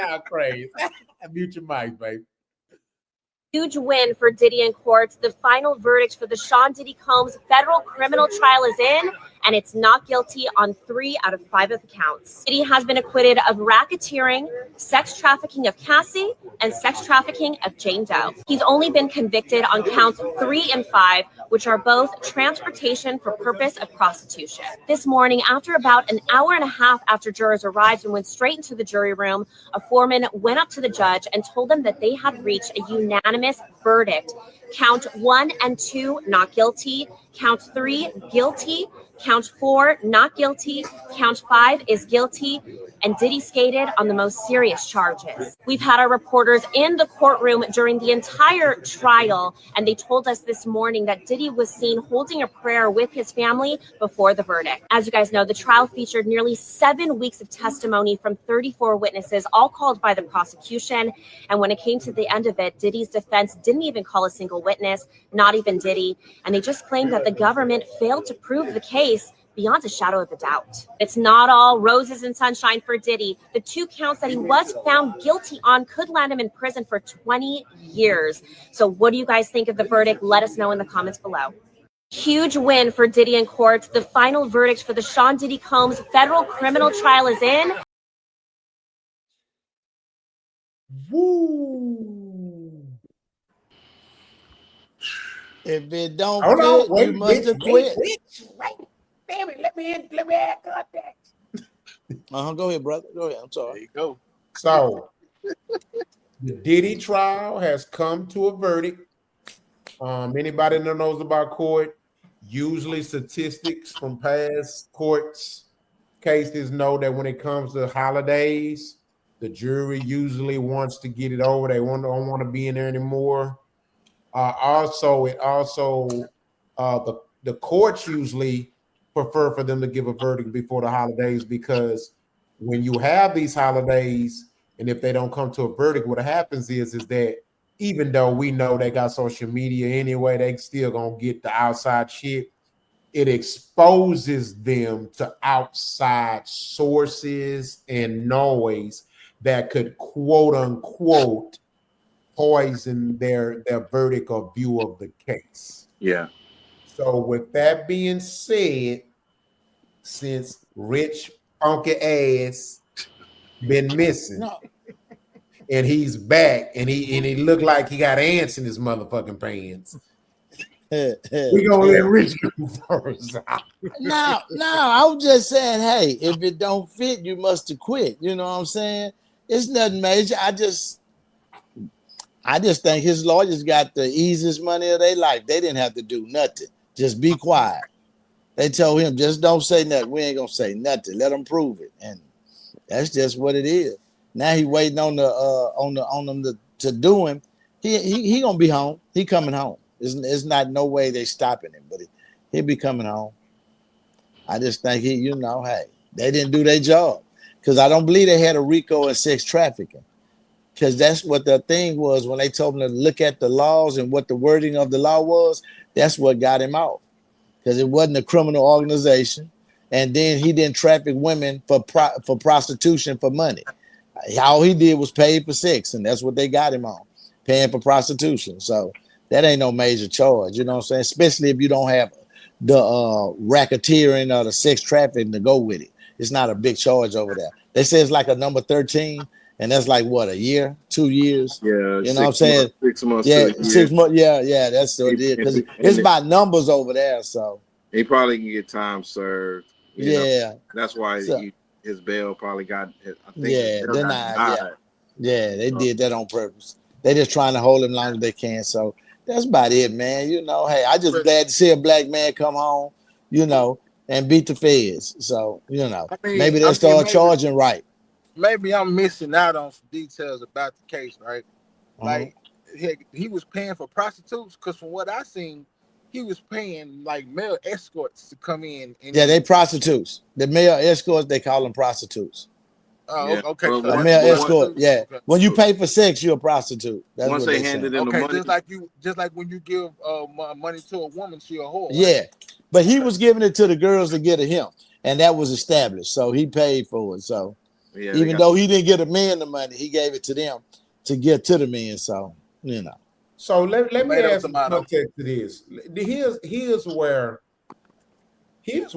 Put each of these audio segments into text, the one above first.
Y'all crazy. Mute your mic, baby. Huge win for Diddy in court. The final verdict for the Sean Diddy Combs federal criminal trial is in, and it's not guilty on 3 out of 5 of the counts. Diddy has been acquitted of racketeering, sex trafficking of Cassie, and sex trafficking of Jane Doe. He's only been convicted on counts 3 and 5, which are both transportation for purpose of prostitution. This morning, after about an hour and a half after jurors arrived and went straight into the jury room, a foreman went up to the judge and told them that they had reached a unanimous verdict. Count 1 and 2, not guilty. Count 3, guilty. Count 4, not guilty. Count 5 is guilty. And Diddy skated on the most serious charges. We've had our reporters in the courtroom during the entire trial, and they told us this morning that Diddy was seen holding a prayer with his family before the verdict. As you guys know, the trial featured nearly 7 weeks of testimony from 34 witnesses, all called by the prosecution. And when it came to the end of it, Diddy's defense didn't even call a single witness, not even Diddy. And they just claimed that the government failed to prove the case beyond a shadow of a doubt. It's not all roses and sunshine for Diddy. The 2 counts that he was found guilty on could land him in prison for 20 years. So what do you guys think of the verdict? Let us know in the comments below. Huge win for Diddy in court. The final verdict for the Sean Diddy Combs federal criminal trial is in. Woo. If it don't fit, you must have quit. Wait. Damn it, let me add context. Go ahead, brother. Go ahead. I'm sorry. There you go. So the Diddy trial has come to a verdict. Anybody that knows about court, usually statistics from past courts cases know that when it comes to holidays, the jury usually wants to get it over. They don't want to be in there anymore. The courts usually prefer for them to give a verdict before the holidays, because when you have these holidays and if they don't come to a verdict, what happens is that even though we know they got social media anyway, they still gonna get the outside shit. It exposes them to outside sources and noise that could quote unquote poison their verdict or view of the case. Yeah. So with that being said, since Rich Funky Ass been missing and he's back and he looked like he got ants in his motherfucking pants, we gonna let Rich go first. No, I was just saying, hey, if it don't fit, you must have quit. You know what I'm saying? It's nothing major. I just think his lawyers got the easiest money of their life. They didn't have to do nothing. Just be quiet. They told him, just don't say nothing. We ain't gonna say nothing. Let them prove it, and that's just what it is. Now he waiting on them to do him. He gonna be home. He coming home. It's not no way they stopping him, but he'll be coming home. I just think hey, they didn't do their job, because I don't believe they had a RICO and sex trafficking, because that's what the thing was when they told him to look at the laws and what the wording of the law was. That's what got him out, because it wasn't a criminal organization, and then he didn't traffic women for prostitution for money. All he did was pay for sex, and that's what they got him on, paying for prostitution. So that ain't no major charge, you know what I'm saying? Especially if you don't have the racketeering or the sex trafficking to go with it. It's not a big charge over there. They say it's like a number 13, and that's like what, a year, 2 years? Yeah, you know what I'm saying? 6 months. Yeah, 6 months. Yeah, that's what it is, because it's about numbers over there. So he probably can get time served. You know? That's why his bail probably got. I think they did that on purpose. They just trying to hold him long as they can. So that's about it, man. Hey, I just glad to see a black man come home, and beat the feds. So, maybe they'll start charging right. Maybe I'm missing out on some details about the case, right? Like he was paying for prostitutes, because from what I seen, he was paying like male escorts to come in. And they prostitutes. The male escorts, they call them prostitutes. Oh, okay. So a male escort, Okay. When you pay for sex, you're a prostitute. That's once what they handed in the money, just like when you give money to a woman, she a whore. Right? Yeah, but he was giving it to the girls to get to him, and that was established. So he paid for it. So Yeah, even though he didn't get the men the money, he gave it to them to get to the men. So, you know. So let me add some tomato. context to this. Here's where here's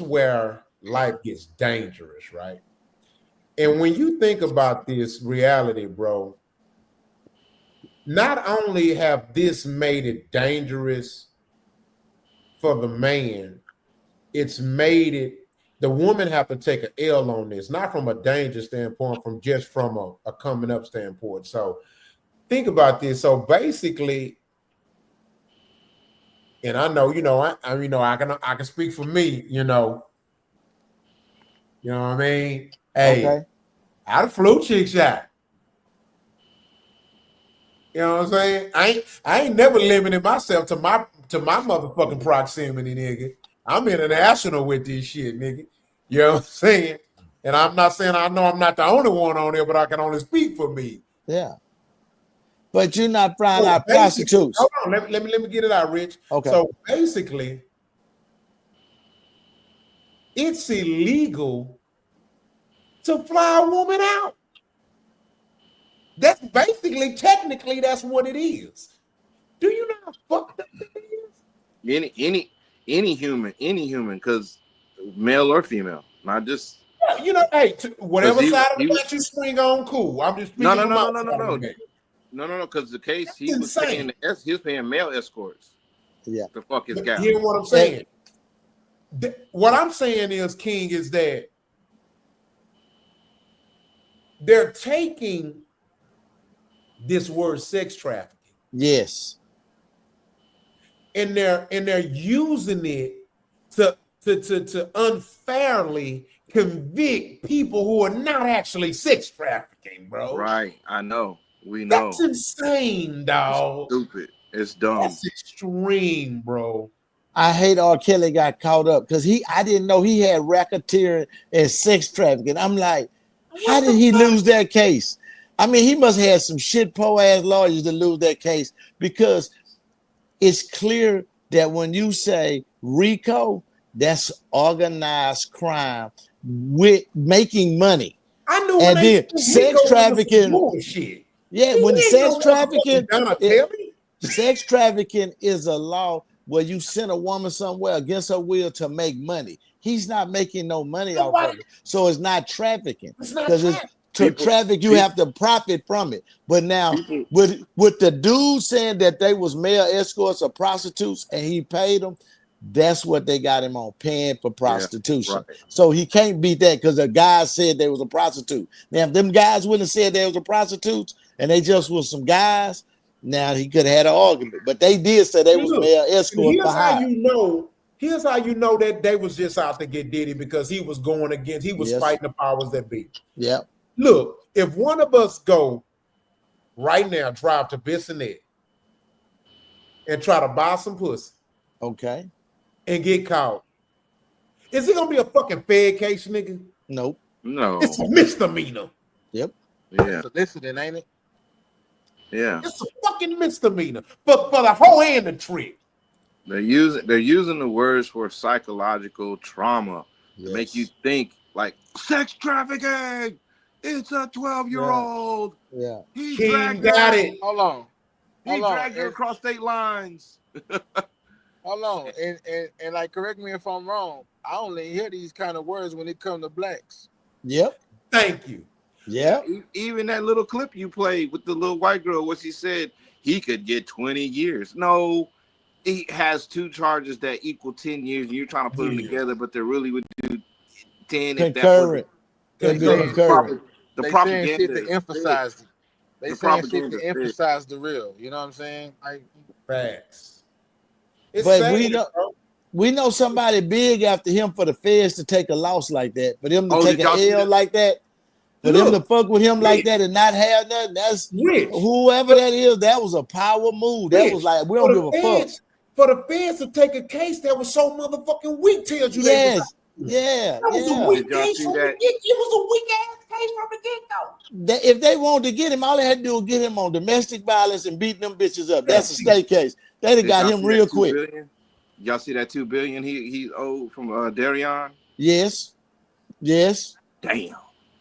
where life gets dangerous, right? And when you think about this reality, bro, not only have this made it dangerous for the man, it's made it the woman have to take an L on this, not from a danger standpoint, from a coming up standpoint. So think about this. So basically, and I know, I can speak for me, you know what I mean? Hey, Okay. I the flu chick shot. You know what I'm saying? I ain't never limited myself to my motherfucking proximity, nigga. I'm international with this shit, nigga. You know what I'm saying? And I'm not saying I know I'm not the only one on there, but I can only speak for me. Yeah. But you're not flying So out prostitutes. Hold on, let me get it out, Rich. Okay. So basically, it's illegal to fly a woman out. That's basically, technically, that's what it is. Do you know how fucked up that is? Any human, because male or female, not just. Yeah, you know, hey, whatever side of the was, bet you swing on, cool. I'm just speaking from my side of the bet. No. Because the case That's insane. He was paying male escorts. Yeah. To fuck his gal. Hear what I'm saying? What I'm saying is, King, is that they're taking this word sex trafficking. Yes. And they're using it to unfairly convict people who are not actually sex trafficking, bro. Right. I know. We know. That's insane, dog. It's stupid. It's dumb. That's extreme, bro. I hate R. Kelly got caught up because I didn't know he had racketeering and sex trafficking. I'm like, how did he lose that case? I mean, he must have had some shit po ass lawyers to lose that case, because it's clear that when you say RICO, that's organized crime with making money. I knew, and then sex trafficking. Bullshit. Yeah, when sex trafficking is a law where you send a woman somewhere against her will to make money. He's not making no money off of it, so it's not trafficking. Because to traffic, you have to profit from it. But now, with the dude saying that they was male escorts or prostitutes and he paid them, that's what they got him on, paying for prostitution. Yeah, right. So he can't beat that because the guys said they was a prostitute. Now, if them guys wouldn't have said they was a prostitute and they just was some guys, now he could have had an argument. But they did say they was male escorts. Here's how you know that they was just out to get Diddy, because he was going against, he was fighting the powers that be. Yeah. Look, if one of us go right now, drive to Bissonnette and try to buy some pussy, okay, and get caught, is it gonna be a fucking Fed case, nigga? Nope. No. It's a misdemeanor. Yep. Yeah. Soliciting, ain't it? Yeah. It's a fucking misdemeanor for the whole and the trick. They're using the words for psychological trauma to make you think like sex trafficking. It's a 12-year-old. Yeah. He dragged it. Hold on. He dragged her across state lines. Hold on. And like, correct me if I'm wrong. I only hear these kind of words when it comes to blacks. Yep. Thank you. Yeah. Even that little clip you played with the little white girl, what she said, he could get 20 years. No, he has 2 charges that equal 10 years, and you're trying to put them together, but they really would do 10 concurrent. if that was the propaganda shit to emphasize it. They saying shit to emphasize the real. You know what I'm saying? Like, facts. But we know somebody big after him for the feds to take a loss like that. For them to take an L like that. For them to fuck with him like that and not have nothing, that's whoever that is, that was a power move. That was like, we don't give a fuck. For the feds to take a case that was so motherfucking weak tells you that was a weak case. It was a weak ass case from the get-go. If they wanted to get him, all they had to do was get him on domestic violence and beating them bitches up. That's a state case. They'd have got him real quick. Y'all see that $2 billion he owed from Darion? Yes. Yes. Damn.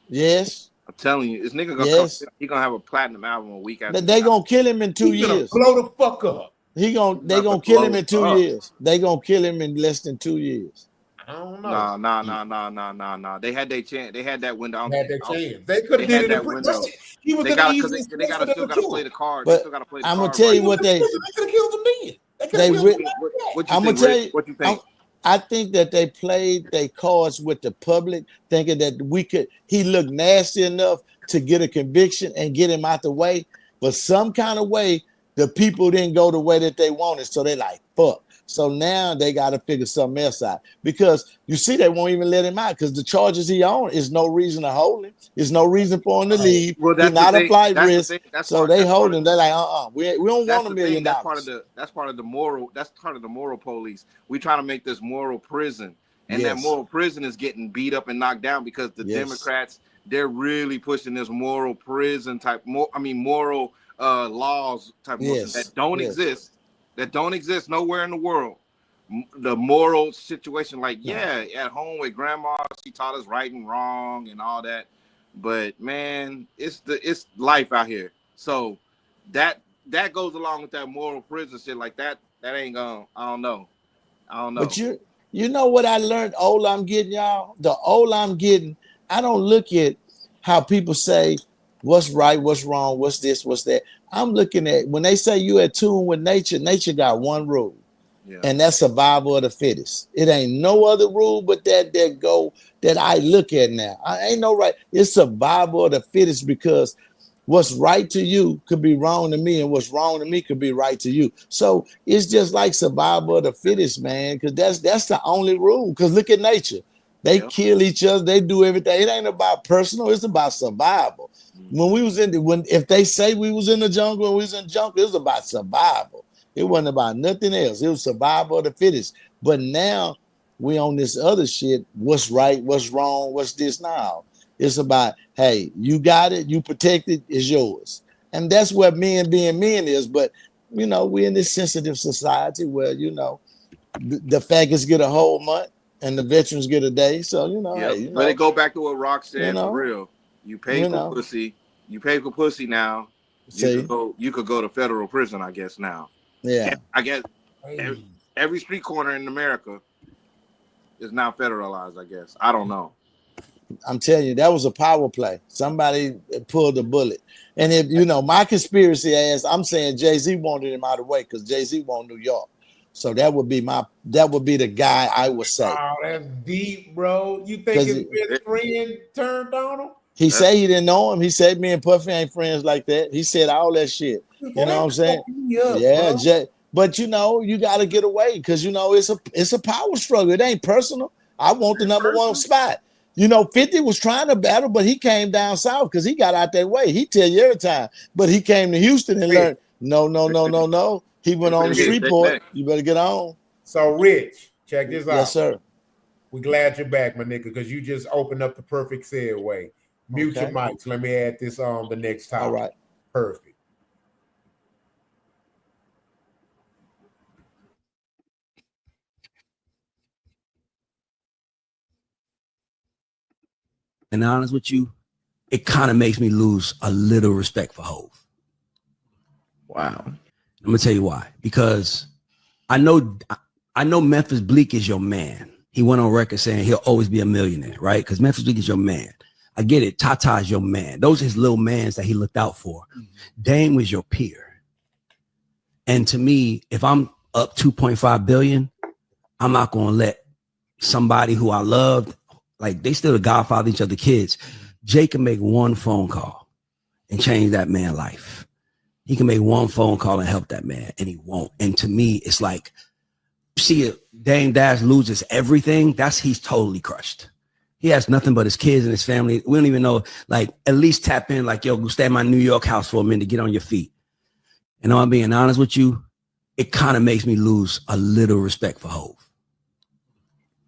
Yes. I'm telling you, this nigga gonna come. Yes. He gonna have a platinum album a week after. They gonna kill him in 2 He's gonna years. blow the fuck up. They About to gonna kill him blow in 2 up. years. They gonna kill him in less than 2 years. I don't know. Nah. They had their chance. They had that window. They had that chance. They could They have did had it in that prison. window. He was They in the got because easiest they place got for to them still to got to kill play him. the card. They But still got to play the I'm gonna card tell right. you what They could have killed him then. They could have killed him. What you I'm gonna think, tell Rick? you. What you think? I think that they played their cards with the public, thinking that he looked nasty enough to get a conviction and get him out the way. But some kind of way, the people didn't go the way that they wanted. So they like, fuck. So now they got to figure something else out. Because you see, they won't even let him out because the charges he on is no reason to hold him. There's no reason for him to leave. Well, He's that's the not a thing. flight That's the risk. thing. That's So part. they That's part hold of him. They're like, we don't that's want the thing. $1 million. That's part of the moral. That's part of the moral police. We try to make this moral prison, and that Yes. moral prison is getting beat up and knocked down because the Yes. Democrats, they're really pushing this moral prison type. Moral laws type motion Yes. that don't Yes. exist. That don't exist nowhere in the world. The moral situation, like No. at home with grandma, she taught us right and wrong and all that. But man, it's life out here. So that goes along with that moral prison shit. Like that ain't gonna. I don't know. But you know what I learned? Old I'm getting, y'all. The old I'm getting, I don't look at how people say what's right, what's wrong, what's this, what's that. I'm looking at when they say you at tune with nature. Nature got one rule, Yeah. and that's survival of the fittest. It ain't no other rule but that I look at now. I ain't no right. It's survival of the fittest because what's right to you could be wrong to me, and what's wrong to me could be right to you. So it's just like survival of the fittest, man, because that's the only rule. Because look at nature. They kill each other, they do everything. It ain't about personal, it's about survival. When we was if they say we was in the jungle and we was in the jungle, it was about survival. It wasn't about nothing else. It was survival of the fittest. But now we on this other shit. What's right? What's wrong? What's this now? It's about, hey, you got it, you protect it, it's yours. And that's what men being men is. But, we're in this sensitive society where, the faggots get a whole month and the veterans get a day. So, hey, But it go back to what Rock said for know, real. You pay for pussy. You pay for pussy now. See? You could go to federal prison, I guess now. Yeah. I guess every street corner in America is now federalized, I guess. I don't know. I'm telling you, that was a power play. Somebody pulled the bullet. And if my conspiracy ass, I'm saying Jay-Z wanted him out of the way because Jay-Z won New York. So that would be the guy I would say. Oh, that's deep, bro. You think his best friend turned on him? He said he didn't know him. He said me and Puffy ain't friends like that. He said all that shit. You know what I'm saying? Yeah, but you got to get away because it's a power struggle. It ain't personal. I want the number one spot. 50 was trying to battle, but he came down south because he got out that way. He tell you every time. But he came to Houston and learned, no. He went on the Shreveport. You better get on. So, Rich, check this out. Yes, sir. We're glad you're back, my nigga, because you just opened up the perfect segue. Mute your mics. Let me add this on the next topic. All right. Perfect. And honest with you, it kind of makes me lose a little respect for Hov. Wow. I'm gonna tell you why. Because I know Memphis Bleak is your man. He went on record saying he'll always be a millionaire, right? Because Memphis Bleak is your man. I get it. Tata is your man. Those are his little mans that he looked out for. Dame was your peer. And to me, if I'm up 2.5 billion, I'm not gonna let somebody who I loved, like they still the godfather of each other kids. Jay can make one phone call and change that man's life. He can make one phone call and help that man, and he won't. And to me, it's like, see, if Dame Dash loses everything, he's totally crushed. He has nothing but his kids and his family. We don't even know, like, at least tap in, like, yo, go stay at my New York house for a minute to get on your feet. And I'm being honest with you, it kind of makes me lose a little respect for Hov.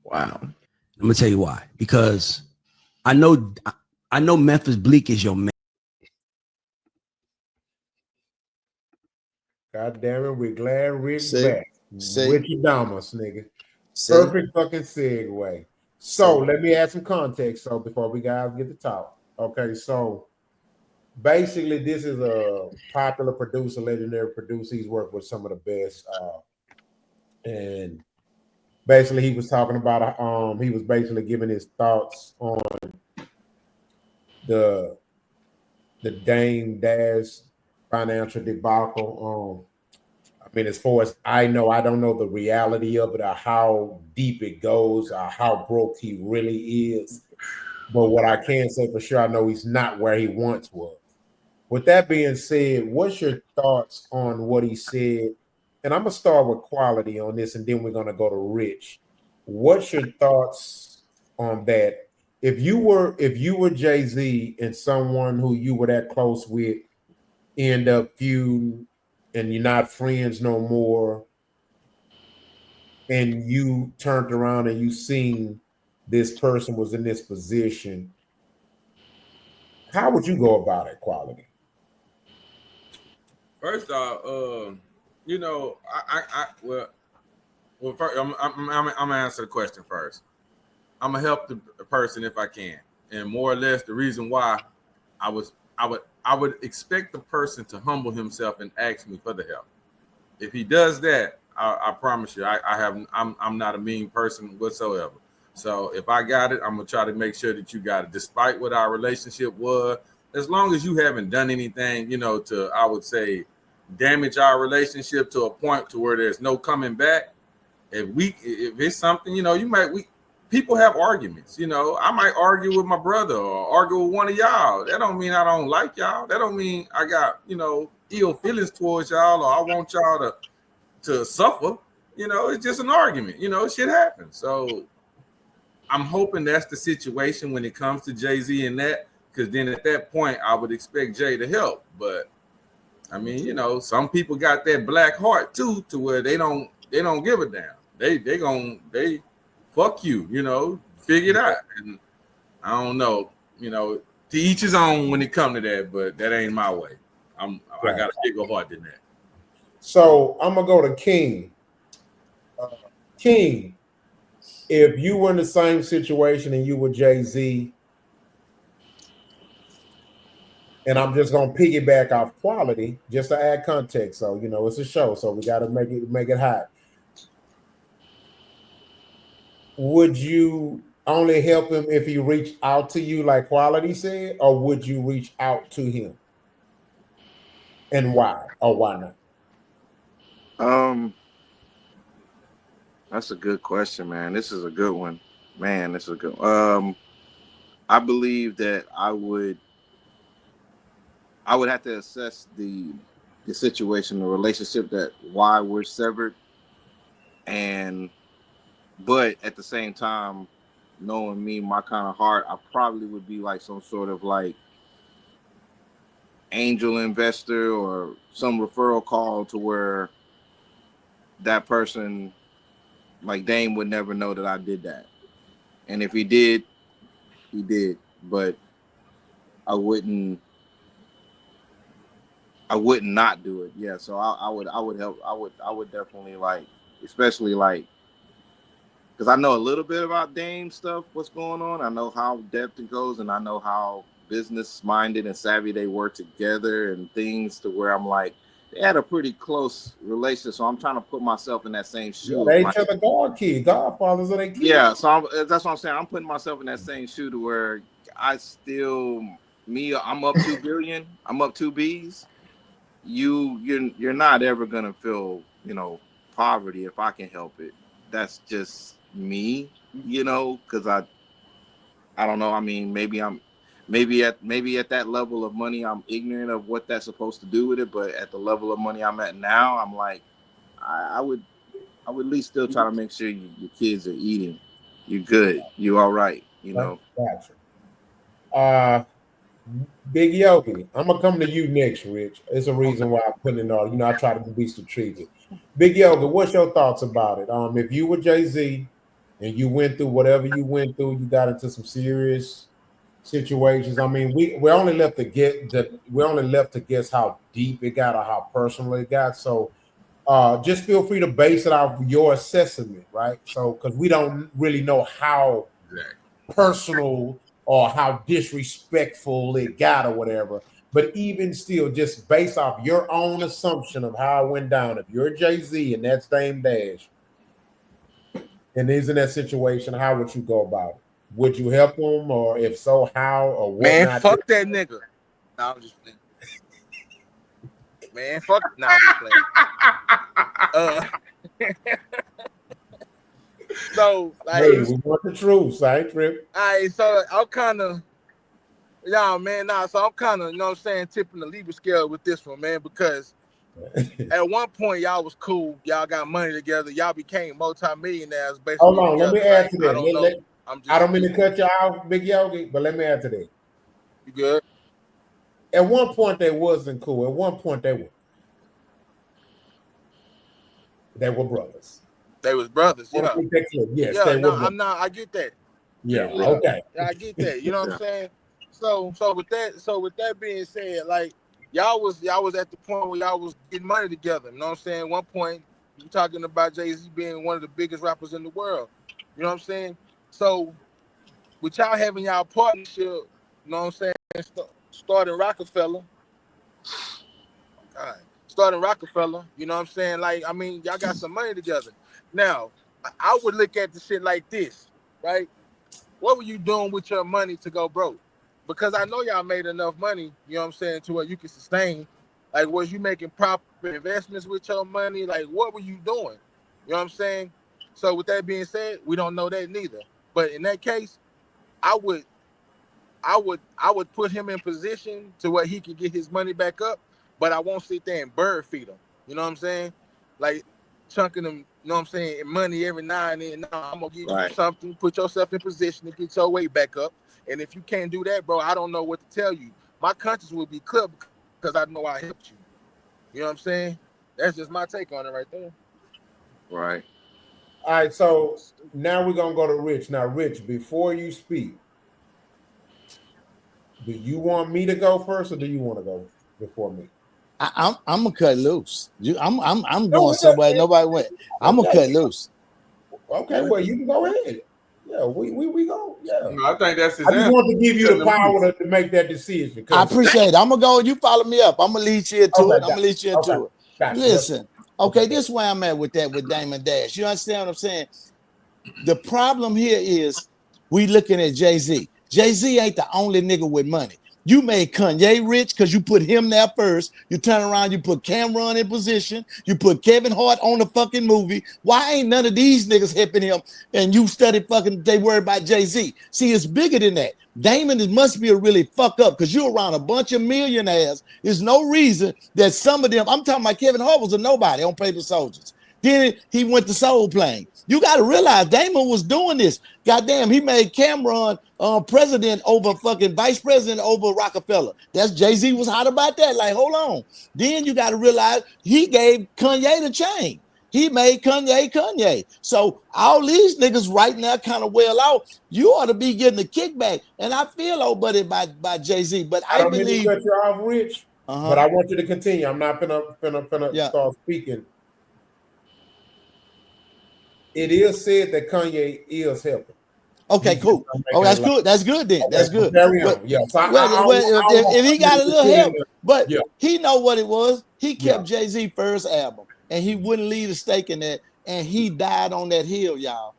Wow. I'm gonna tell you why. Because I know Memphis Bleak is your man. God damn it, we're glad Rick's back. Richie Damas, nigga. See? Perfect fucking segue. So let me add some context. So before we guys get to talk, okay. So basically, this is a popular producer, legendary producer. He's worked with some of the best, and basically, he was talking about. He was basically giving his thoughts on the Dame Dash financial debacle. I mean, as far as I know, I don't know the reality of it or how deep it goes or how broke he really is. But what I can say for sure, I know he's not where he once was. With that being said, what's your thoughts on what he said? And I'm gonna start with quality on this, and then we're gonna go to Rich. What's your thoughts on that? If you were Jay-Z and someone who you were that close with end up feud and you're not friends no more, and you turned around and you seen this person was in this position, how would you go about it, quality? First off, well, first, I'm gonna answer the question first. I'm gonna help the person if I can, and more or less the reason why I would expect the person to humble himself and ask me for the help. If he does that, I promise you, I'm not a mean person whatsoever. So if I got it, I'm gonna try to make sure that you got it, despite what our relationship was. As long as you haven't done anything, to I would say damage our relationship to a point to where there's no coming back. If it's something, people have arguments. I might argue with my brother or argue with one of y'all. That don't mean I don't like y'all. That don't mean I got ill feelings towards y'all or I want y'all to suffer. It's just an argument. Shit happens. So I'm hoping that's the situation when it comes to Jay-Z and that, because then at that point I would expect Jay to help. But I mean, some people got that black heart too, to where they don't give a damn. They fuck you, figure it out. And I don't know, to each his own when it come to that, but that ain't my way. I got a bigger heart than that. So I'm gonna go to King. King, if you were in the same situation and you were Jay-Z, and I'm just gonna piggyback off quality just to add context. So it's a show, so we got to make it hot. Would you only help him if he reached out to you, like quality said, or would you reach out to him? And why or why not? That's a good question, man. This is a good one, man. This is a good one. I believe that I would have to assess the situation, the relationship, that why we're severed, but at the same time, knowing me, my kind of heart, I probably would be like some sort of like angel investor or some referral call to where that person, like Dame, would never know that I did that. And if he did, he did. But I wouldn't not do it. Yeah. So I would help. I would definitely, like, especially like, because I know a little bit about Dame stuff, what's going on. I know how depth it goes, and I know how business minded and savvy they work together and things, to where I'm like, they had a pretty close relationship. So I'm trying to put myself in that same shoe. Yeah, they each other godfathers of their kids. Yeah, so that's what I'm saying. I'm putting myself in that same shoe, to where I'm up 2 billion. I'm up 2 Bs. You're not ever gonna feel poverty if I can help it. That's just me, because I don't know. I mean, maybe at that level of money, I'm ignorant of what that's supposed to do with it. But at the level of money I'm at now, I'm like, I would at least still try to make sure your kids are eating. You good. You all right. Gotcha. Big Yogi, I'm gonna come to you next, Rich. It's a reason why I'm putting it on. I try to be strategic. Big Yogi, what's your thoughts about it? If you were Jay-Z and you went through whatever you went through, you got into some serious situations. I mean, we're only left to guess how deep it got or how personal it got. So just feel free to base it off your assessment, right? So because we don't really know how personal or how disrespectful it got or whatever. But even still, just based off your own assumption of how it went down, if you're Jay-Z and that's Dame Dash, and is in that situation, how would you go about it? Would you help him, or if so, how or what Man, not? fuck that nigga. Nah, I'm just playing. Man, fuck. Nah, I'm just playing. So, like, Hey, we want the truth, right, Trip? all right, so I'm kind of, so I'm kind of, you know what I'm saying, tipping the Libra scale with this one, man, because at one point y'all was cool, y'all got money together, y'all became multi-millionaires basically. Hold on, let me together. add to that. I don't know. I don't mean to cut you off, Big Yogi, but let me add to that. You good? At one point, they wasn't cool. At one point, they were brothers. They was brothers, yeah. Yes, yeah, they no, were brothers. I'm not. I get that. Yeah, okay. I get that. You know what I'm saying? So with that being said, like y'all was at the point where y'all was getting money together. You know what I'm saying? At one point, you talking about Jay-Z being one of the biggest rappers in the world. You know what I'm saying? So with y'all having y'all partnership, you know what I'm saying? Starting Rockefeller. Starting Rockefeller, you know what I'm saying? Like, I mean, y'all got some money together. Now, I would look at the shit like this, right? What were you doing with your money to go broke? Because I know y'all made enough money, you know what I'm saying, to where you can sustain. Like, was you making proper investments with your money? Like, what were you doing? You know what I'm saying? So with that being said, we don't know that neither. But in that case, I would put him in position to where he can get his money back up, but I won't sit there and bird feed him. You know what I'm saying? Like chunking them, you know what I'm saying, money every now and then. No, I'm gonna give you something, put yourself in position to get your weight back up. And if you can't do that, bro, I don't know what to tell you. My conscience will be clear because I know I helped you. You know what I'm saying? That's just my take on it right there. Right. All right, so now we're gonna go to Rich. Now, Rich, before you speak, do you want me to go first, or do you want to go before me? I'm gonna cut loose. I'm going somewhere nobody went. I'm gonna cut loose. Okay, well you can go ahead. Yeah, we go. Yeah, No, I think that's his I just answer. want to give you the power to make that decision. I appreciate it. I'm gonna go. You follow me up. I'm gonna lead you into it. I'm gonna lead you into it. Gotcha. Listen, okay, this is where I'm at with that with Damon Dash. You understand what I'm saying? The problem here is we looking at Jay-Z. Jay-Z ain't the only nigga with money. You made Kanye rich because you put him there first. You turn around, you put Cameron in position. You put Kevin Hart on the fucking movie. Why ain't none of these niggas helping him? And you study fucking, they worry about Jay-Z. See, it's bigger than that. Damon must be a really fuck up because you're around a bunch of millionaires. There's no reason that some of them, I'm talking about Kevin Hart was a nobody on Paper Soldiers. Then he went to Soul Plane. You got to realize Damon was doing this. Goddamn, he made Cameron president over fucking vice president over Rockefeller. That's Jay-Z was hot about that. Like, hold on. Then you got to realize he gave Kanye the chain. He made Kanye. So all these niggas right now kind of well out. You ought to be getting a kickback. And I feel old buddy by Jay-Z. But I don't believe mean to cut you off, Rich. But I want you to continue. I'm not gonna start speaking. It is said that Kanye is helping. Okay, cool. Oh, that's good. That's good then. That's good. But, yeah. So if he got a little help, but yeah. he know what it was. He kept Jay-Z first album, and he wouldn't leave a stake in that, and he died on that hill, y'all.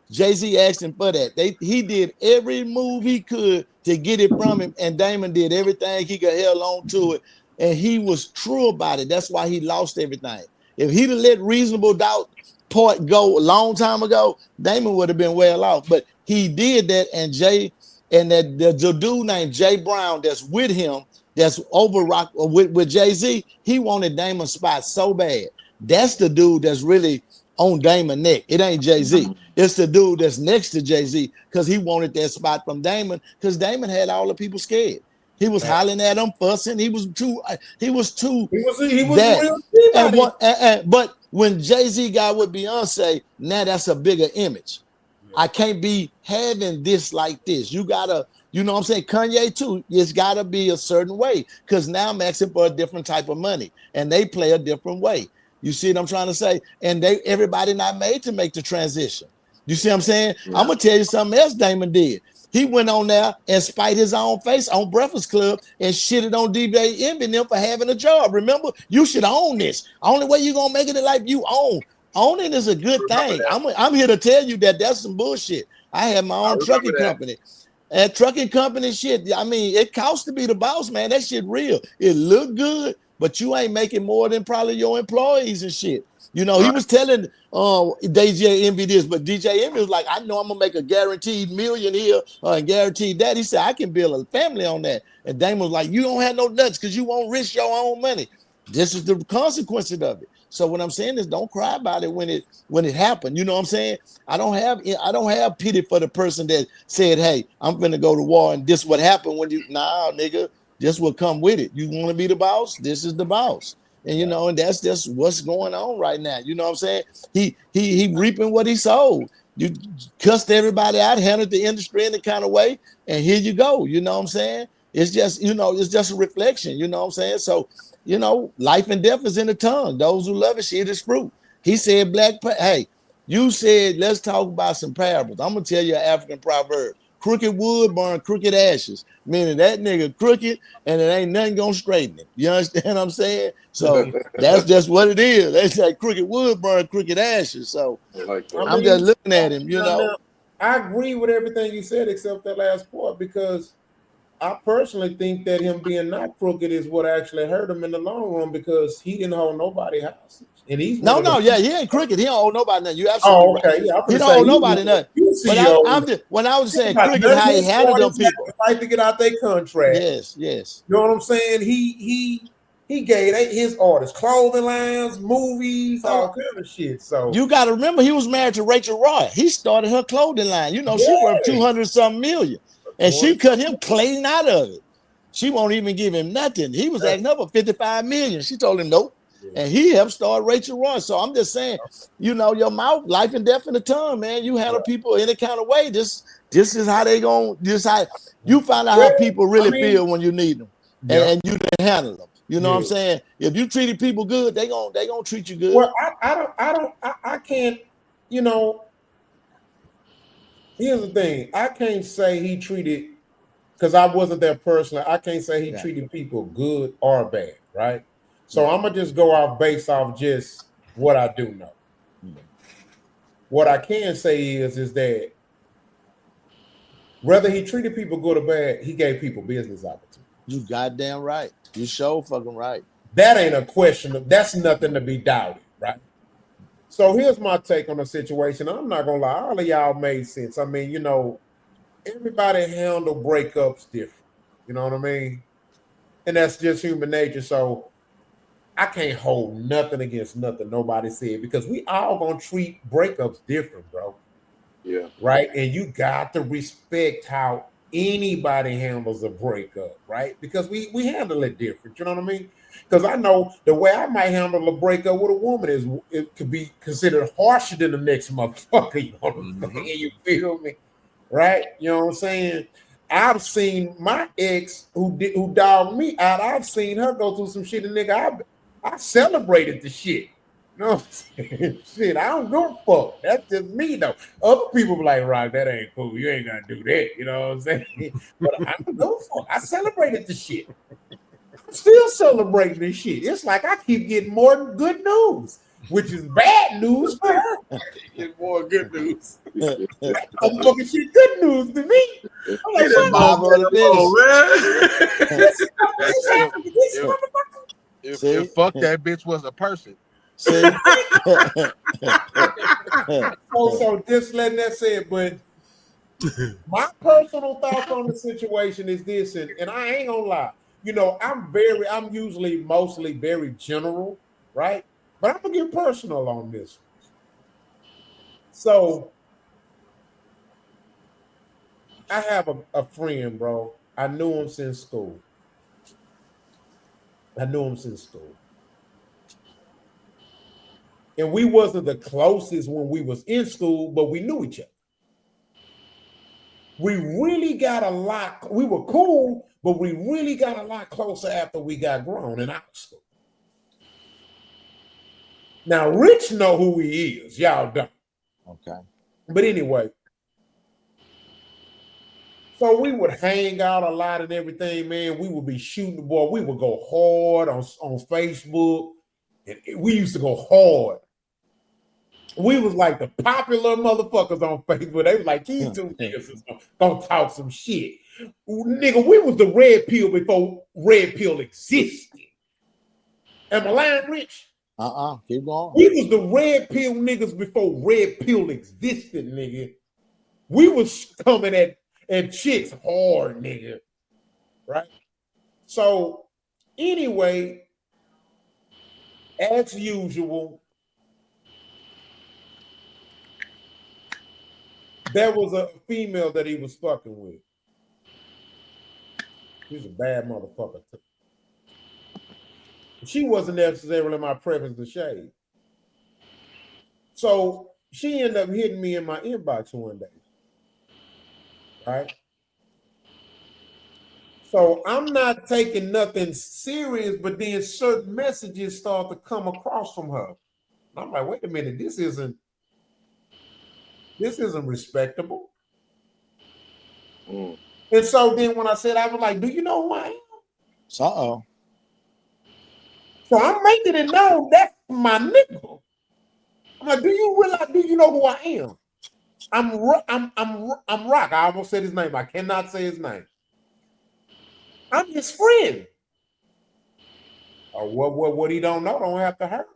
Jay-Z asked him for that. He did every move he could to get it from him, and Damon did everything he could held on to it, and he was true about it. That's why he lost everything. If he'd have let Reasonable Doubt part go a long time ago, Damon would have been well off. But he did that, and Jay and that the dude named Jay Brown that's with him, that's over rock with Jay-Z, he wanted Damon's spot so bad. That's the dude that's really on Damon neck. It ain't Jay-Z. It's the dude that's next to Jay-Z because he wanted that spot from Damon because Damon had all the people scared. He was hollering at him, fussing. He was that. And what? But when Jay-Z got with Beyonce, now that's a bigger image. I can't be having this like this. You gotta, you know what I'm saying? Kanye too, it's gotta be a certain way because now I'm asking for a different type of money and they play a different way. You see what I'm trying to say? And everybody not made to make the transition. You see what I'm saying? Yeah. I'm gonna tell you something else Damon did. He went on there and spite his own face on Breakfast Club and shitted on DJ Envy and them for having a job. Remember, you should own this. Only way you're gonna make it in life, you own. Owning is a good thing. I'm here to tell you that that's some bullshit. I have my own trucking company. And trucking company shit, I mean, it costs to be the boss, man. That shit real. It look good, but you ain't making more than probably your employees and shit. You know, he was telling DJ Envy this, but DJ Envy was like, I know I'm gonna make a guaranteed million here and guaranteed that. He said, I can build a family on that. And Damon was like, you don't have no nuts because you won't risk your own money. This is the consequences of it. So what I'm saying is don't cry about it when it happened. You know what I'm saying? I don't have pity for the person that said, hey, I'm gonna go to war and this what happened when you nigga, this will come with it. You want to be the boss? This is the boss. And you know, and that's just what's going on right now. You know what I'm saying? He reaping what he sowed. You cussed everybody out, handled the industry in the kind of way, and here you go. You know what I'm saying? It's just, it's just a reflection. You know what I'm saying? So, life and death is in the tongue. Those who love it, shit is fruit. He said, hey, you said, let's talk about some parables. I'm gonna tell you an African proverb. Crooked wood burn crooked ashes, meaning that nigga crooked and it ain't nothing gonna straighten it. You understand what I'm saying? So that's just what it is. They say crooked wood burn crooked ashes. So I'm just looking at him, I agree with everything you said except that last part, because I personally think that him being not crooked is what actually hurt him in the long run, because he didn't hold nobody hostage. And he's he ain't crooked. He don't owe nobody nothing. You absolutely right. Yeah, he don't owe nobody nothing. But I'm just when I was saying crooked, how he handled them people. Like to get out their contract. Yes. You know what I'm saying? He gave his artists clothing lines, movies, all kind of shit. So you got to remember, he was married to Rachel Roy. He started her clothing line. She worth 200-something million, and she cut him clean out of it. She won't even give him nothing. He was asking her for 55 million. She told him nope. And he helped start Rachel Roy. So I'm just saying, your mouth, life and death in the tongue, man. You handle people any kind of way. This is how they going. This how you find out how people really feel when you need them, and you can handle them. You know what I'm saying? If you treated people good, they gonna treat you good. Well, I can't. Here's the thing. I can't say he treated, because I wasn't there personally. I can't say he treated people good or bad, right? So I'm gonna just go off based off just what I do know. What I can say is that whether he treated people good or bad, he gave people business opportunities. You goddamn right. You sure fucking right. That ain't a question. That's nothing to be doubted, right? So here's my take on the situation. I'm not gonna lie, all of y'all made sense. I mean, everybody handle breakups different. You know what I mean? And that's just human nature. So I can't hold nothing against nothing nobody said, because we all gonna treat breakups different, bro. Yeah. Right? And you got to respect how anybody handles a breakup, right? Because we handle it different. You know what I mean? Because I know the way I might handle a breakup with a woman it could be considered harsher than the next motherfucker. You know what I'm saying? You feel me? Right? You know what I'm saying? I've seen my ex who dogged me out. I've seen her go through some shit, and nigga, I celebrated the shit. You know what I'm saying? Shit, I don't give a fuck. That's just me, though. Other people be like, Rock, that ain't cool. You ain't gonna do that. You know what I'm saying? But I don't give a fuck. I celebrated the shit. I'm still celebrating this shit. It's like I keep getting more good news, which is bad news for her. Get more good news. I'm fucking shit good news to me. I'm like, if fuck that bitch was a person. See? so just letting that said, but my personal thoughts on the situation is this, and I ain't gonna lie. I'm usually mostly very general, right? But I'm gonna get personal on this. So I have a friend, bro. I knew him since school. And we wasn't the closest when we was in school, but we knew each other. We really got we were cool, but we really got a lot closer after we got grown in our school. Now, Rich know who he is. Y'all don't. Okay. But anyway, so we would hang out a lot and everything, man. We would be shooting the ball. We would go hard on Facebook. And we used to go hard. We was like the popular motherfuckers on Facebook. They was like, these two niggas is gonna talk some shit. Nigga, we was the red pill before red pill existed. Am I lying, Rich? Keep going. We was the red pill niggas before red pill existed, nigga. We was coming at chicks hard, nigga. Right? So, anyway, as usual, there was a female that he was fucking with. She's a bad motherfucker, too. She wasn't necessarily my preference to shade. So she ended up hitting me in my inbox one day. Right? So I'm not taking nothing serious, but then certain messages start to come across from her. I'm like, wait a minute, this isn't respectable. And so then when I said, I was like, do you know who I am? So I'm making it known that's my nigga. I'm like, do you know who I am? I'm Rock. I almost said his name. I cannot say his name. I'm his friend. What he don't know don't have to hurt.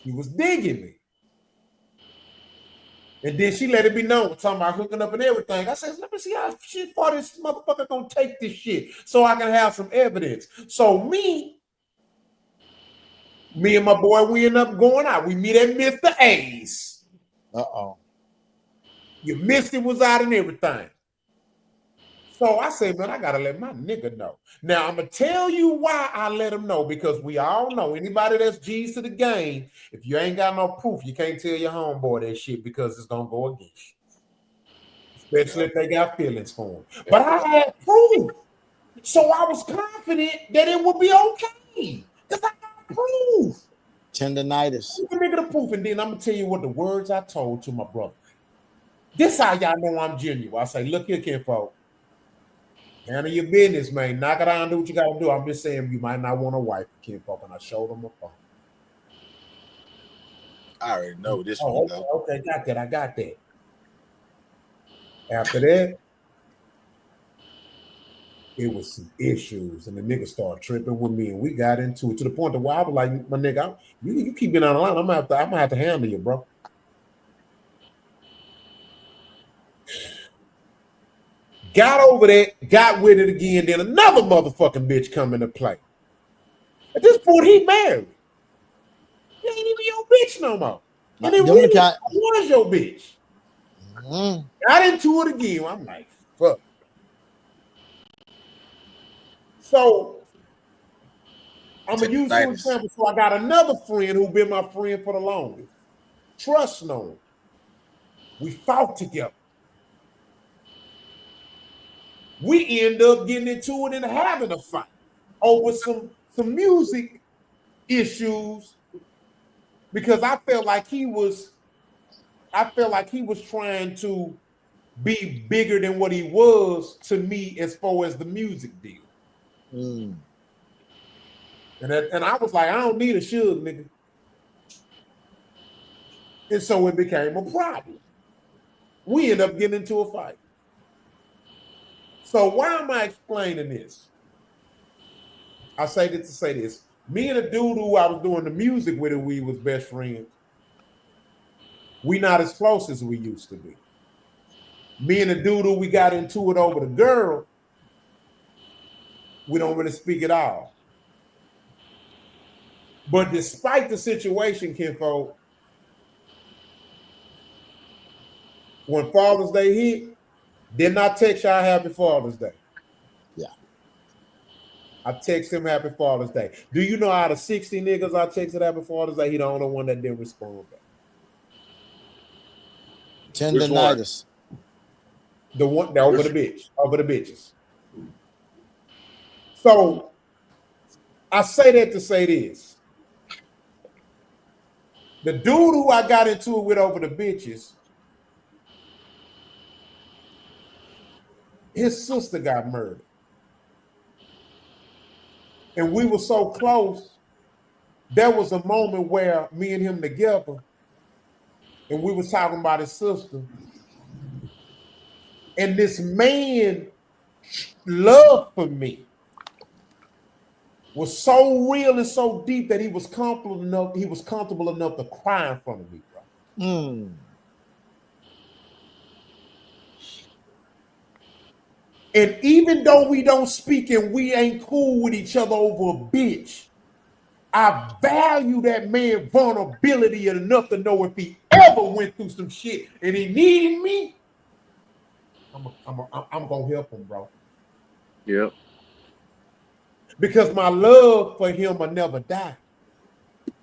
He was digging me. And then she let it be known, talking about hooking up and everything. I said, let me see how far this motherfucker gonna take this shit so I can have some evidence. So me and my boy, we end up going out. We meet at Mr. A's. Your Misty was out and everything. So I said, man, I gotta let my nigga know. Now I'm gonna tell you why I let him know, because we all know anybody that's G's to the game, if you ain't got no proof, you can't tell your homeboy that shit because it's gonna go against you. Especially if they got feelings for him. But I had proof. So I was confident that it would be okay. Because I got proof. Tendinitis. The nigga the proof, and then I'm gonna tell you what the words I told to my brother. This how y'all know I'm genuine. I say, look here, kinfolk. Handle your business, man. Knock it out and do what you gotta do. I'm just saying you might not want a wife, kinfolk, and I showed him a phone. I already know this one. Okay, got that. I got that. After that, it was some issues, and the nigga started tripping with me, and we got into it to the point that where I was like, my nigga, you keep being on the line. I'm gonna have to handle you, bro. Got over that, got with it again. Then another motherfucking bitch come into play. At this point, he married. He ain't even your bitch no more. And it really was your bitch. Got into it again. I'm like, fuck. So I'm gonna use some example. So I got another friend who been my friend for the longest. Trust no. We fought together. We end up getting into it and having a fight over some music issues because I felt like he was trying to be bigger than what he was to me as far as the music deal. And I was like, I don't need a sugar, nigga. And so it became a problem. We end up getting into a fight. So why am I explaining this? I say this to say this. Me and a dude who I was doing the music with, we was best friends. We not as close as we used to be. Me and the dude who we got into it over the girl, we don't really speak at all. But despite the situation, kinfolk, when Father's Day hit, did not text y'all Happy Father's Day. Yeah. I text him Happy Father's Day. Do you know out of 60 niggas I texted Happy Father's Day, he the only one that didn't respond back? Tendinitis. The one that over the bitches. So I say that to say this. The dude who I got into it with over the bitches, his sister got murdered. And we were so close. There was a moment where me and him together, and we was talking about his sister. And this man love for me was so real and so deep that he was comfortable enough to cry in front of me, bro. And even though we don't speak and we ain't cool with each other over a bitch, I value that man's vulnerability enough to know if he ever went through some shit and he needed me, I'm gonna help him, bro. Yep. Because my love for him will never die.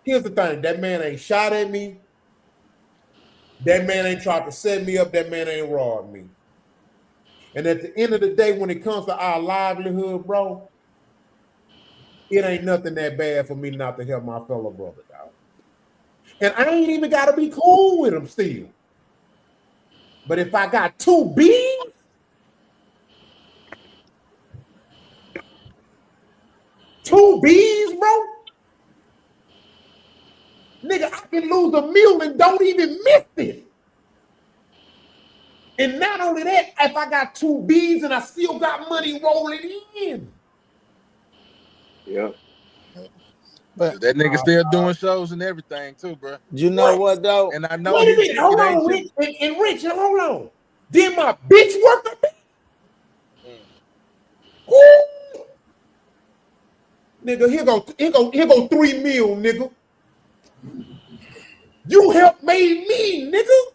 Here's the thing: that man ain't shot at me. That man ain't tried to set me up. That man ain't robbed me. And at the end of the day, when it comes to our livelihood, bro, it ain't nothing that bad for me not to help my fellow brother, dog. And I ain't even got to be cool with him still. But if I got 2 B's, bro, nigga, I can lose a meal and don't even miss it. And not only that, if I got 2 B's and I still got money rolling in. Yep. But that nigga still doing shows and everything too, bro. You know what though? And I know Wait a minute, hold on, Rich. And Rich, hold on. Did my bitch work for me? Ooh. Nigga, here go 3 mil, nigga. You helped made me, nigga.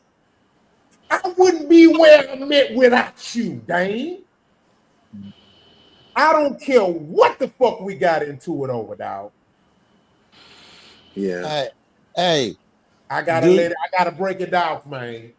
I wouldn't be where I'm at without you, Dane. I don't care what the fuck we got into it over, dog. Yeah. Hey, I gotta break it down, man.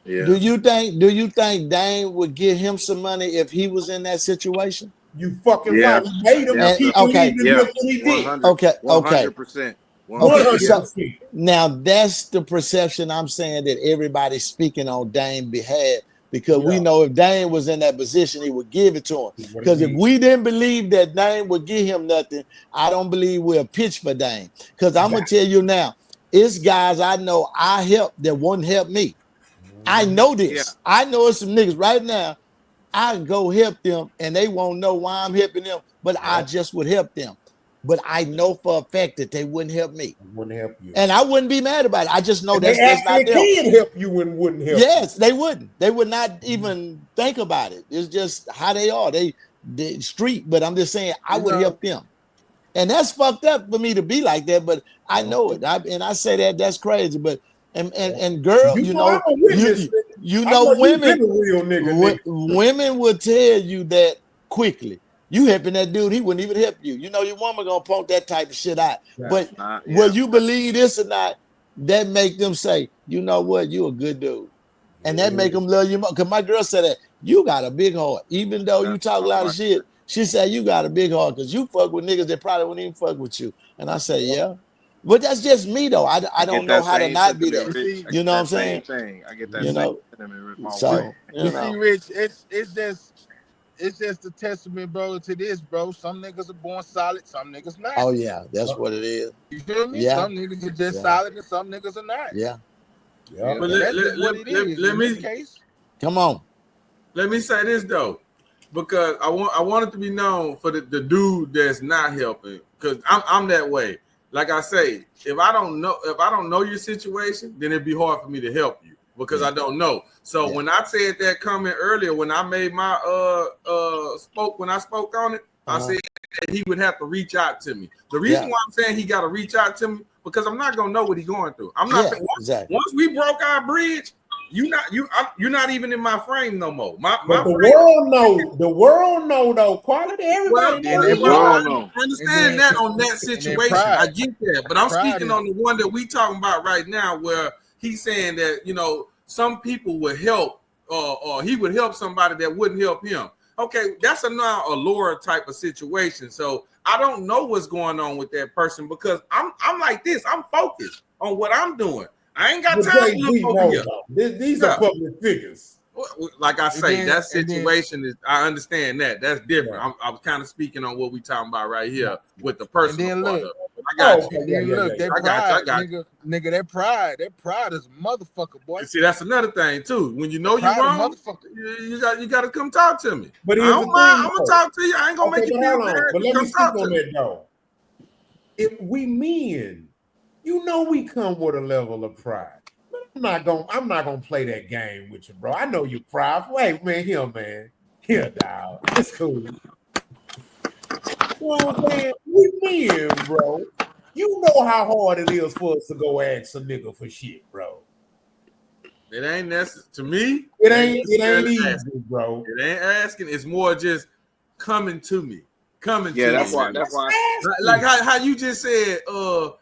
Yeah. Do you think Dane would give him some money if he was in that situation? You fucking right. He made him keep believing what he did. Okay. 100%. Okay, so now that's the perception I'm saying that everybody's speaking on Dane's behalf, because we know if Dane was in that position, he would give it to him. Because if we didn't believe that Dane would give him nothing, I don't believe we'll pitch for Dane. Because I'm gonna tell you now, it's guys I know I helped that wouldn't help me. I know this. Yeah. I know it's some niggas right now. I go help them and they won't know why I'm helping them, but I just would help them. But I know for a fact that they wouldn't help me. Wouldn't help you. And I wouldn't be mad about it. I just know and that's not them. They can help you and wouldn't help Yes, they wouldn't. They would not even think about it. It's just how they are. They street, but I'm just saying I would help them. And that's fucked up for me to be like that, but I know it. I say that's crazy. But and girl, you know women, real nigga. Women will tell you that quickly. You helping that dude, he wouldn't even help you. You know your woman gonna point that type of shit out. But will you believe this or not? That make them say, you know what, you a good dude. And that make them love you more. Because my girl said that you got a big heart. Even though you talk a lot of shit, she said you got a big heart because you fuck with niggas that probably wouldn't even fuck with you. And I say, yeah. But that's just me though. I don't know how to not be that. You know what I'm saying? I get that you know. So you see, Rich, it's just a testament, bro, to this, bro. Some niggas are born solid, some niggas not. Oh yeah, that's what it is. You feel me? Yeah. Some niggas are just solid and some niggas are not. Yeah. Yeah. But let me case. Come on. Let me say this though, because I want it to be known for the dude that's not helping, because I'm that way. Like I say, if I don't know your situation, then it'd be hard for me to help you because I don't know. So when I said that comment earlier, when I made my when I spoke on it, I said that he would have to reach out to me. The reason why I'm saying he got to reach out to me, because I'm not gonna know what he's going through. I'm not once we broke our bridge, you're not even in my frame no more. The world know though. Quality, everybody I understand that on that situation. I get that, but I'm speaking on the one that we talking about right now, where he's saying that some people would help, or he would help somebody that wouldn't help him. Okay, that's now a lower type of situation. So I don't know what's going on with that person, because I'm like this. I'm focused. on what I'm doing. I ain't got But time to look Jay-Z over knows, here. though. These are Yeah. public figures. Like I say, then- that situation is. I understand that. That's different. Right. I was kind of speaking on what we talking about right here with the And personal then part look, of it. I got okay. you. and then look, that I got pride, you. I got nigga, that pride is a motherfucker, boy. you. See, that's another thing too. When you know you're Pride of wrong, motherfucker. you got to come talk to me. But I here's don't the mind. thing, I'm gonna though. talk to you. I ain't gonna Okay, make you but feel hold on. bad. But let me Come speak talk on to me. that, though. If we men, you know, we come with a level of pride. But I'm not gonna play that game with you, bro. I know you pride. Wait, man, here, dog. It's cool. You know what I'm saying? We men, bro. You know how hard it is for us to go ask a nigga for shit, bro. It ain't necessary to me. It ain't necessarily easy, asking. bro. It ain't asking. It's more just coming to me. Coming Yeah, to that's me. why. That's why. Like how you just said,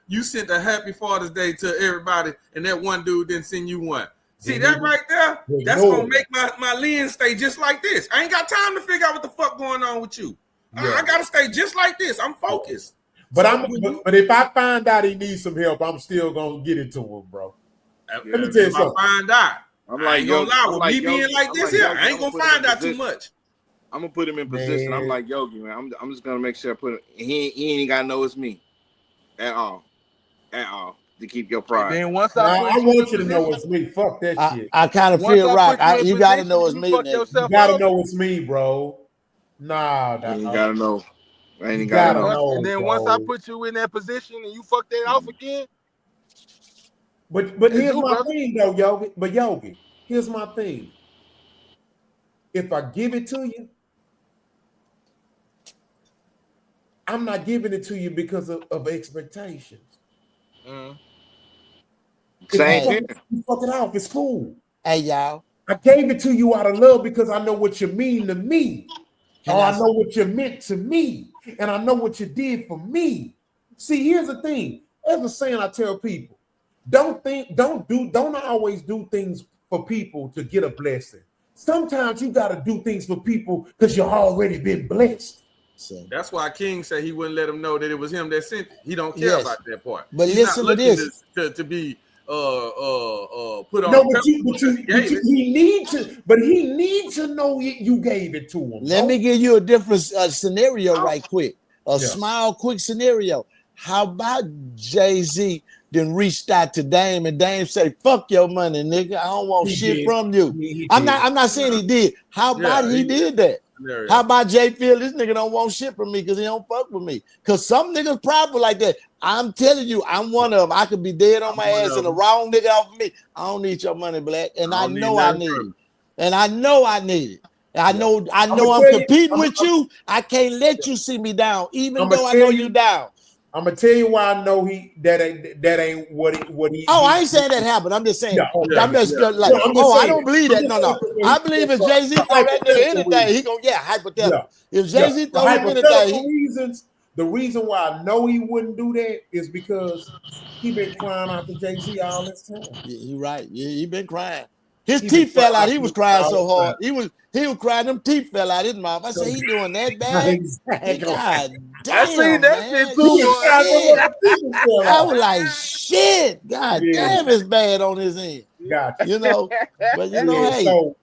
you sent a happy Father's Day to everybody, and that one dude didn't send you one. See that right there? That's gonna make my lens stay just like this. I ain't got time to figure out what the fuck going on with you. Yeah. I gotta stay just like this. I'm focused. But So, but if I find out he needs some help, I'm still gonna get it to him, bro. Let me tell you if something. I find out, I'm I like, ain't gonna lie. I'm With like me being Yogi. like I'm this like here, Yogi. I ain't I'm gonna gonna put him find in out too position. much. I'm gonna put him in position. I'm Man. like Yogi, man. I'm just gonna make sure I put it. He ain't gotta know it's me at all, to keep your And pride. then once Now, I put I you in want you to know position, it's me. Fuck that shit. I kind of once feel I Rock. put you in You gotta position, know it's you me, fuck nigga. You yourself gotta up. know it's me, bro. Nah, You ain't dog. gotta know. I You ain't gotta gotta know. know, And then once I bro. put you in that position and you fuck that off again, But it's here's due, my brother. thing, though, Yogi. But Yogi, here's my thing. If I give it to you, I'm not giving it to you because of expectations. If Same Hey, here. you fuck it off, it's cool. hey, y'all. I gave it to you out of love because I know what you mean to me. Can Or I I know what you meant to me. And I know what you did for me. See, here's the thing. There's a saying I tell people. Don't always do things for people to get a blessing. Sometimes you got to do things for people because you've already been blessed. That's why King said he wouldn't let him know that it was him that sent it. He don't care Yes. about that part. But He's listen not to looking this. to be put on No, a pedestal because he gave it. he needs to know you gave it to him. Let bro. me give you a different scenario right quick. A Yeah. small, quick scenario. How about Jay-Z then reached out to Dame and Dame say, "Fuck your money, nigga. I don't want He shit did. from you." He I'm did. not saying he did. How about he did that? Scenario. How about Jay feel this nigga don't want shit from me because he don't fuck with me? Because some niggas probably like that. I'm telling you, I'm one of them. I could be dead on my I'm one ass of and the them. wrong nigga off of me. I don't need your money, Black. And I don't need know I nothing need from it. you. And I know I need it. I know I'ma I'm tell you- competing I'ma- with you. I can't let you see me down, even I'ma though I tell know you- you down. I'm gonna tell you why I know that ain't what he. Oh, I ain't saying that happened. I'm just saying. Yeah, okay. I'm just like, No, I'm just oh, I saying. don't believe I'm that. just No, saying no. for- I believe if for- Jay-Z for throw that nigga hypothetical anything, he reasons. gonna, hypothetical. Yeah. If Jay-Z For throw him anything, hypothetical reasons, the reason why I know he wouldn't do that is because he been crying out to Jay-Z all this time. yeah, he right. Yeah, he been crying. His He been teeth fell crying out. He to was Jay-Z crying all so this hard. time. He was crying. Them teeth fell out his mouth. I said, he doing that bad? Exactly. God I seen damn, that shit man. too, He been boy. crying so Shit. much, his teeth fell I out. was like, shit. God Yeah. damn, it's bad on his end. Gotcha. You know, but you know, Yeah, hey, so